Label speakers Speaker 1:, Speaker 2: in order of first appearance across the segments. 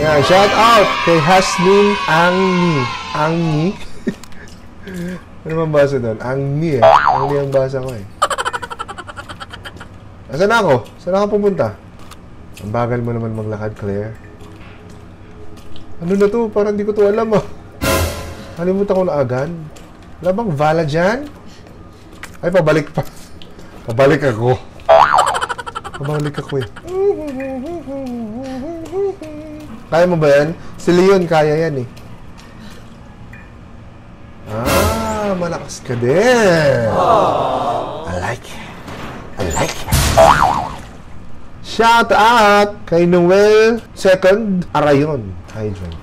Speaker 1: Yeah, shout out kay Haslin Angni. Ano bang basa doon? Angni eh. Angni ang basa ko eh. Asan ako? Saan ako pupunta? Ang bagal mo naman maglakad, Claire. Ano na to? Parang di ko to alam ah. Kalimutan ko na agad. Wala bang Vala dyan? Ay, pabalik pa. Pabalik ako. Pabalik ako eh. Kaya mo ba yan? Si Leon kaya yan eh. Ah, malakas ka din. I like it. I like it. Shout out kay Noel Second Arayon. Hi, John.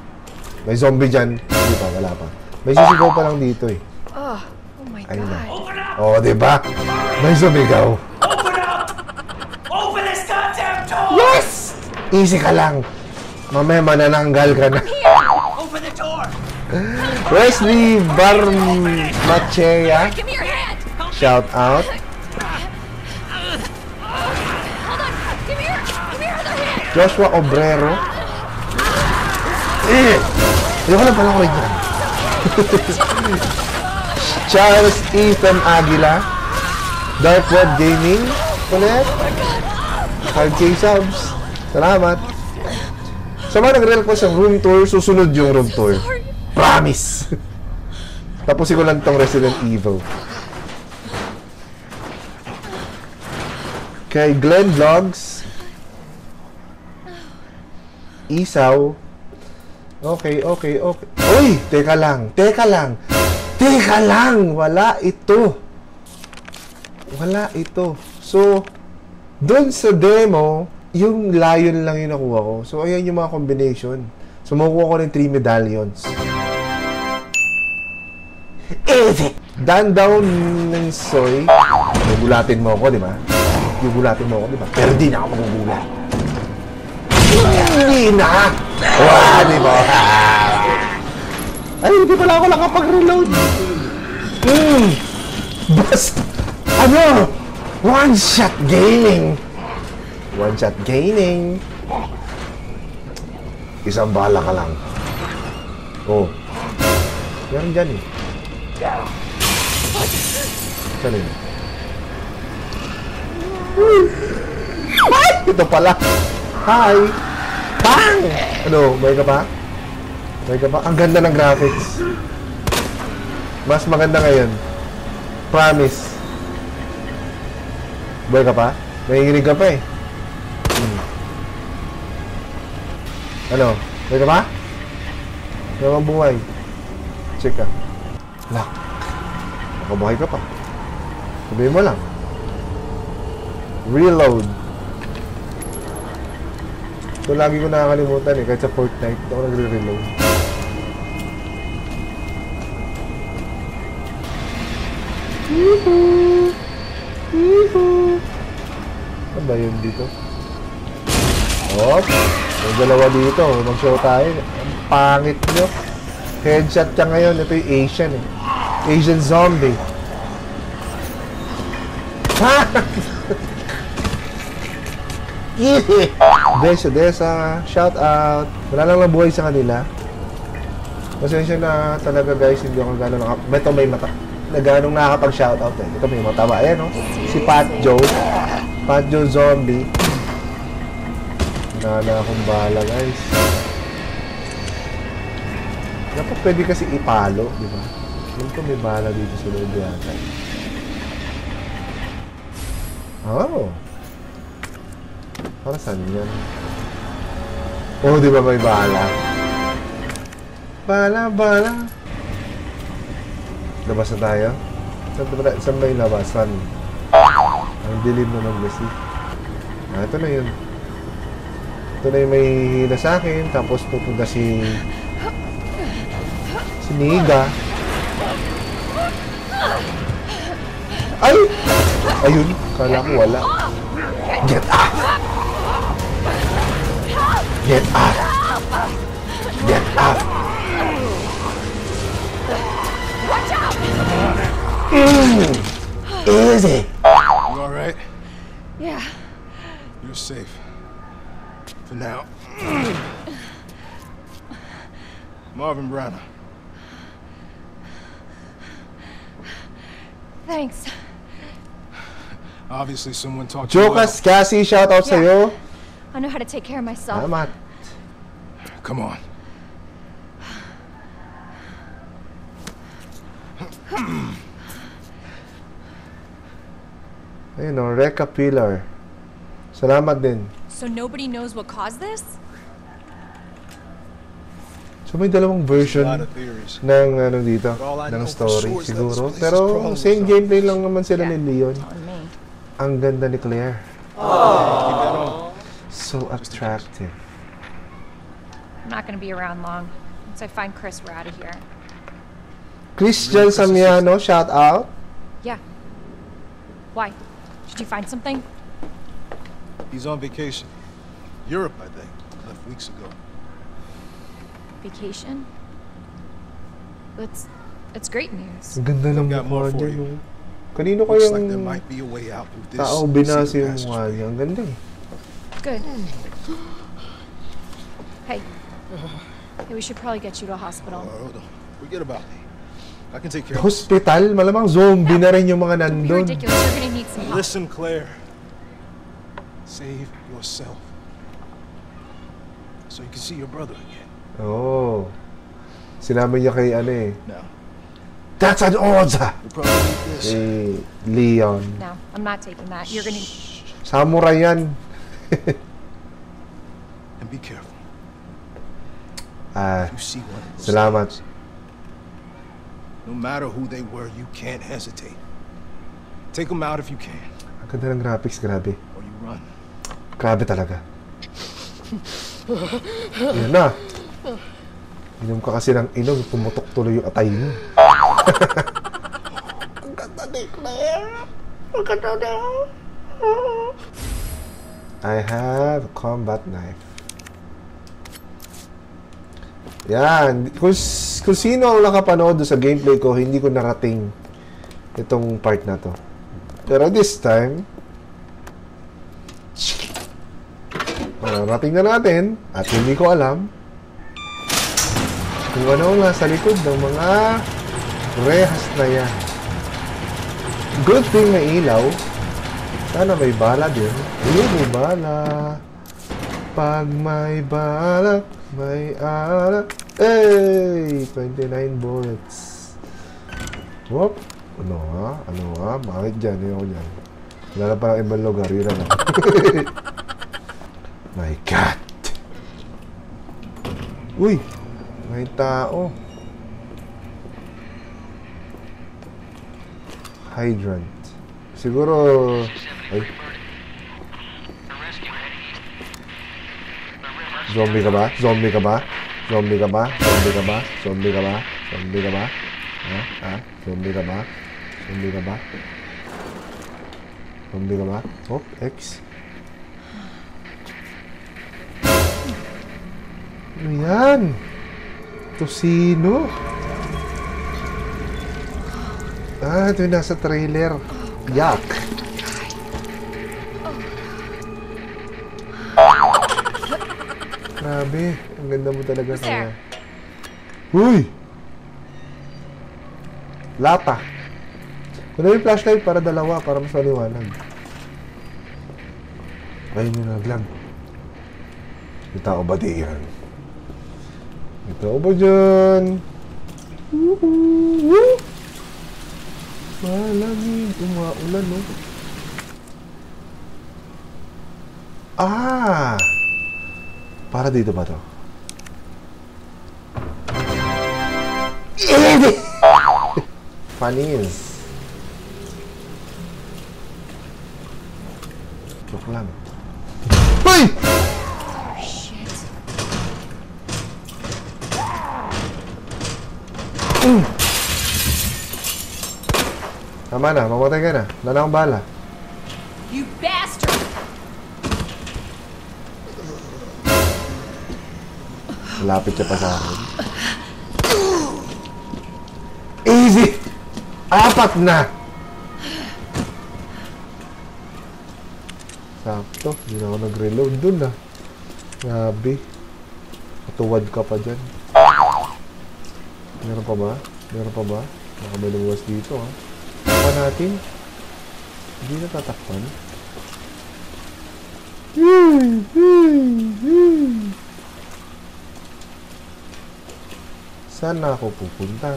Speaker 1: May zombie dyan. Hindi pa, wala pa. May sisigaw pa lang dito eh.
Speaker 2: Oh my God.
Speaker 1: Oh, diba? May sumigaw.
Speaker 3: Open up! Open this goddamn door!
Speaker 1: Yes! Easy ka lang. Mamaya manananggal ka na.
Speaker 3: Open the door!
Speaker 1: Wesley Barmachea.
Speaker 2: Give me your hand.
Speaker 1: Shout out.
Speaker 2: Hold on. Give me your other hand.
Speaker 1: Joshua Obrero. Ayoko na pala ko rin yan. Charles Ethan Aguila. Dark Web Gaming. Ulit. 5K subs. Salamat. Sa mga nagre-request ng room tour, susunod yung room tour. Promise! Tapusin ko lang tong Resident Evil. Kay Glenn Vlogs. Isaw. Okay. Uy! Teka lang. Wala ito. So, dun sa demo, yung lion lang yung nakuha ko. So, ayan yung mga combination. So, makukuha ko ng 3 medallions. Easy! Dan down ng soy. Gugulatin mo ako, di ba? Pero di na ako magugulat. Hindi na! Wah, di ba? Ay, hindi pala ako nakapag-reload. Basta, one-shot gaming. Isang bala ka lang. Oh. Meron dyan eh. Saan yun? Ay! Ito pala. Hi! Bang! Ano? May ka pa? Ang ganda ng graphics. Mas maganda ngayon. Promise. May ka pa? May ka pa eh. Ano? May ka ba? May mga buhay. Check ka. Lock. Makabuhay ka pa. Sabihin mo lang. Reload. Ito lagi ko nakakalimutan eh. Kahit sa Fortnite, ito ako nagre-reload. Ano ba yun dito? May dalawa dito. Mag-show tayo. Ang pangit nyo. Headshot ka ngayon. Ito yung Asian eh. Asian zombie. Ha! Desa. Shout out. Wala lang nabuhay sa kanila. Pasensya na talaga guys. Hindi ako gano'n ito may mata. Na gano'ng nakakapag-shout out eh. Ito may mata ba? Ayan o. Si Pat Joe Zombie. Wala akong bala guys. Dapat pwede kasi ipalo, di ba? Alam ko may bala dito sa loob yata. Oh. Para saan yan? Oh, di ba may bala? Bala. Labas na tayo? Saan ba yung labasan? Ang dilim naman kasi. Ito na yun. Ito na yung may hila sa akin. Tapos pupunta si Niga. Ay! Ayun. Kala ko wala. Get up! Get up! Get up! Easy!
Speaker 4: You alright?
Speaker 2: Yeah.
Speaker 4: You're safe. For now. Marvin Branagh.
Speaker 2: Thanks.
Speaker 4: Obviously someone talked to you
Speaker 1: Jokas, Cassie, shoutout
Speaker 2: Yeah.
Speaker 1: sa'yo.
Speaker 2: I know how to take care of myself.
Speaker 1: Salamat.
Speaker 4: well. Come on.
Speaker 1: Ayun o, Reka Pillar. Salamat din.
Speaker 2: So nobody knows what caused this?
Speaker 1: So may dalawang
Speaker 4: A
Speaker 1: version
Speaker 4: lot of theories.
Speaker 1: ng ano dito,
Speaker 4: But all I
Speaker 1: ng
Speaker 4: know for
Speaker 1: story
Speaker 4: sure is that
Speaker 1: siguro.
Speaker 4: this place
Speaker 1: Pero
Speaker 4: is crawling with
Speaker 1: same
Speaker 4: zombies.
Speaker 1: gameplay lang naman sila
Speaker 2: Yeah.
Speaker 1: ni Leon.
Speaker 2: On me.
Speaker 1: Ang ganda ni Claire.
Speaker 4: Keep that on.
Speaker 1: So attractive.
Speaker 2: I'm not gonna be around long. Once I find Chris, we're out of here.
Speaker 1: Christian Samiano, shout out.
Speaker 2: Yeah. Why? Did you find something?
Speaker 4: He's on vacation. Europe, I think. Left weeks ago.
Speaker 2: Vacation? It's great news.
Speaker 1: Ang ganda ng
Speaker 4: Got more
Speaker 1: mukha
Speaker 4: for
Speaker 1: niya.
Speaker 4: you.
Speaker 1: No? Kanino
Speaker 4: Looks like there
Speaker 1: kayang
Speaker 4: might be a way out through this.
Speaker 1: tao binasi
Speaker 4: secret
Speaker 1: yung
Speaker 4: passageway.
Speaker 1: mukha niya? Ang ganda eh.
Speaker 2: Good. Hey. Hey, we should probably get you to a hospital.
Speaker 4: Hold on. Forget about me. I can take care of this.
Speaker 1: Hospital? Malamang zombie na rin yung mga
Speaker 2: Don't be
Speaker 1: nandun.
Speaker 2: ridiculous. You're gonna need some help.
Speaker 4: Listen, Claire. Save yourself. So you can see your brother again.
Speaker 1: Oo. Sinabi niya kay ano eh.
Speaker 4: Now,
Speaker 1: That's an order!
Speaker 4: you'll probably need this.
Speaker 1: Kay Leon.
Speaker 2: No, I'm not taking that. You're gonna.
Speaker 1: Samurai yan.
Speaker 4: And be careful.
Speaker 1: Ah,
Speaker 4: You see one of those
Speaker 1: salamat.
Speaker 4: things, no matter who they were, you can't hesitate. Take them out if you can,
Speaker 1: Ang ganda ng graphics, grabe.
Speaker 4: or you run.
Speaker 1: Grabe talaga. Yan na. Inom ka kasi ng inom, pumutok tuloy yung atay mo. Ang ganda ni Claire. Ang ganda na. I have a combat knife. Yan. Kung sino ang nakapanood sa gameplay ko, hindi ko narating itong part na to. Pero this time, mararating na natin at hindi ko alam kung ano ang nasa likod ng mga rehas na yan. Good thing na ilaw. Sana may bala din. Ayun, may bala. Pag may bala, may alak. Hey! 29 bullets. Whoop! Ano ha? Ano ha? Bakit dyan? Ayoko dyan. Wala na parang ibang lugar. Yun na lang. My God! Uy! May tao. Hydrant. Siguro... Ay. Zombie ka ba? Zombie ka ba? Zombie ka ba? Zombie ka ba? Zombie ka ba? Zombie ka ba? Ha? Ha? Zombie ka ba? Zombie ka ba? Zombie ka ba? Oh, X. Ano yan? Tosino? Ah, ito yung nasa trailer. Yak. Grabe. Ang ganda mo talaga
Speaker 2: Who's there?
Speaker 1: Uy! Lata. Kunin mo yung flashlight para dalawa, para mas maliwanag. Ayun yung naglag. May tao ba diyan? May tao ba dyan? Woohoo! Malamig. Umaulan, no? Ah! Para dito ba to? Panis. Joke lang. Hoy!
Speaker 2: Shit.
Speaker 1: Tama na, mamatay ka na. Wala na akong bala.
Speaker 2: You bastard!
Speaker 1: Malapit siya pa sa akin. Easy! Apat na! Sakto. Hindi na ako nag-reload dun ah. Grabe. Katuwad ka pa dyan. Meron pa ba? Meron pa ba? Baka may lumuwas dito ha. Takpan natin. Hindi na tatakpan. Saan na ako pupunta?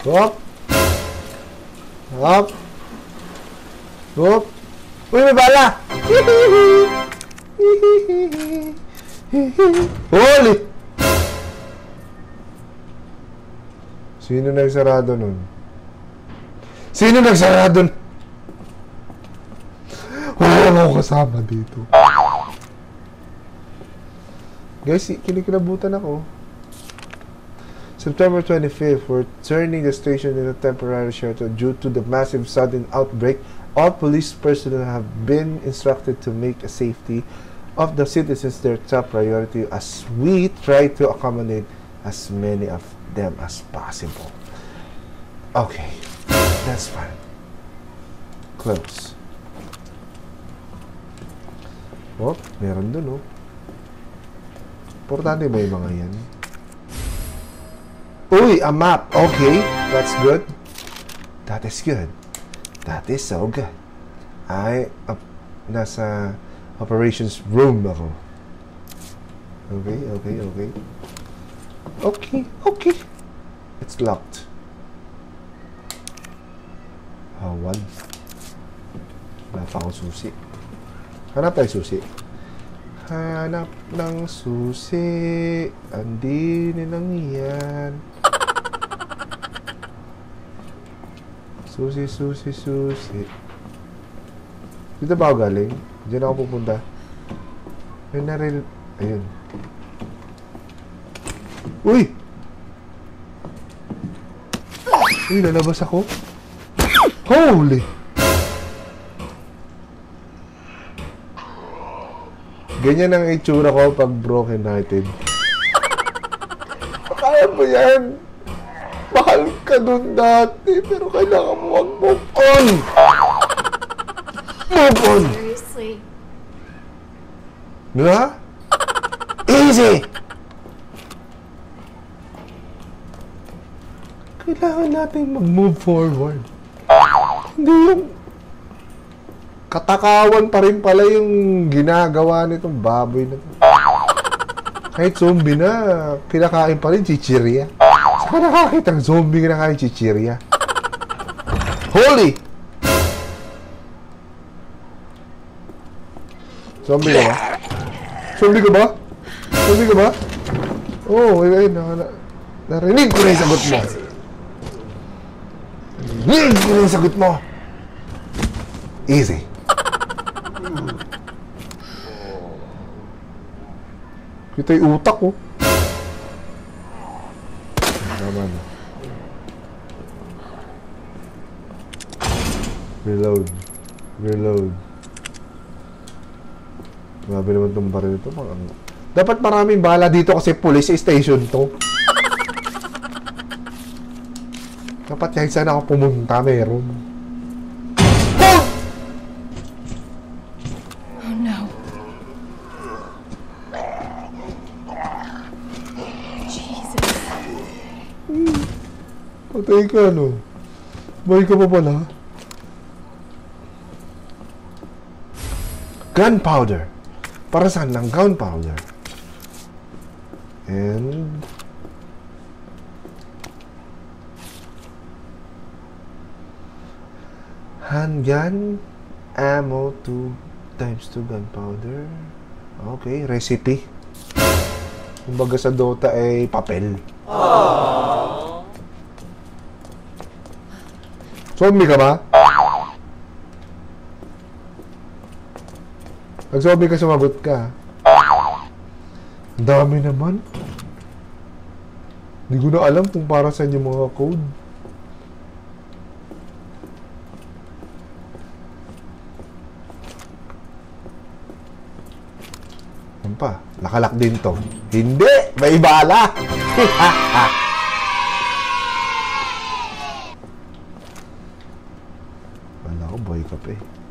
Speaker 1: Hop! Hop! Hop! Uy, may bala! Holy! Sino nagsarado nun? Sino nagsarado nun? Wala akong kasama dito. Guys, kinikilabutan ako. September 25th, we're turning the station into temporary shelter due to the massive sudden outbreak. All police personnel have been instructed to make a safety of the citizens their top priority as we try to accommodate as many of them as possible. Okay, that's fine. Close. Oh, meron dun, oh. Importante ba yung mga yan? Uy, a map. Okay, that's good. That is good. That is so good. Nasa operations room ako. Okay, okay, okay. Okay, okay. It's locked. One. Wala pa akong susi. Hanap tayo susi. Hanap ng susi. Andinin lang yan. Susi, susi, susi. Dito ba ako galing? Diyan ako pupunta. May naril... Ayun. Uy! Uy, lalabas ako. Holy! Ganyan ang itsura ko pag broken-hearted. Kaya mo yan. Mahal ka dun dati, pero kailangan mo mag-move on. Move on.
Speaker 2: Seriously?
Speaker 1: Diba? Easy! Kailangan natin mag-move forward. Hindi yung katakawan pa rin pala yung ginagawa nitong baboy na to. Kahit zombie na, kinakain pa rin chichirya. Saka nakakita ang zombie kinakain chichirya. Holy! Zombie ka ba? Zombie ka ba? Zombie ka ba? Oo, oh, ayun, narinig ko na yung sagot mo. Narinig ko na yung sagot mo. Easy. Kita yung utak ko. Naman. Reload. Reload. Grabe naman itong baril ito. Dapat maraming bala dito kasi police station to. Dapat kahit saan ako pumunta meron.
Speaker 2: Oh no. Jesus.
Speaker 1: Patay ka, no? Buhay ka pa pala. Gunpowder. Para saan ng gunpowder? And... handgun. Ammo 2 times 2 gunpowder. Okay, recipe. Kumbaga sa Dota ay papel. Aww. Zombie ka ba? Pag-zombie ka, sumagot ka. Ang dami naman. Hindi ko na alam kung para saan yung mga code. Ano pa? Nakalak din to. Hindi! May bala! Wala ko, boy ka pre.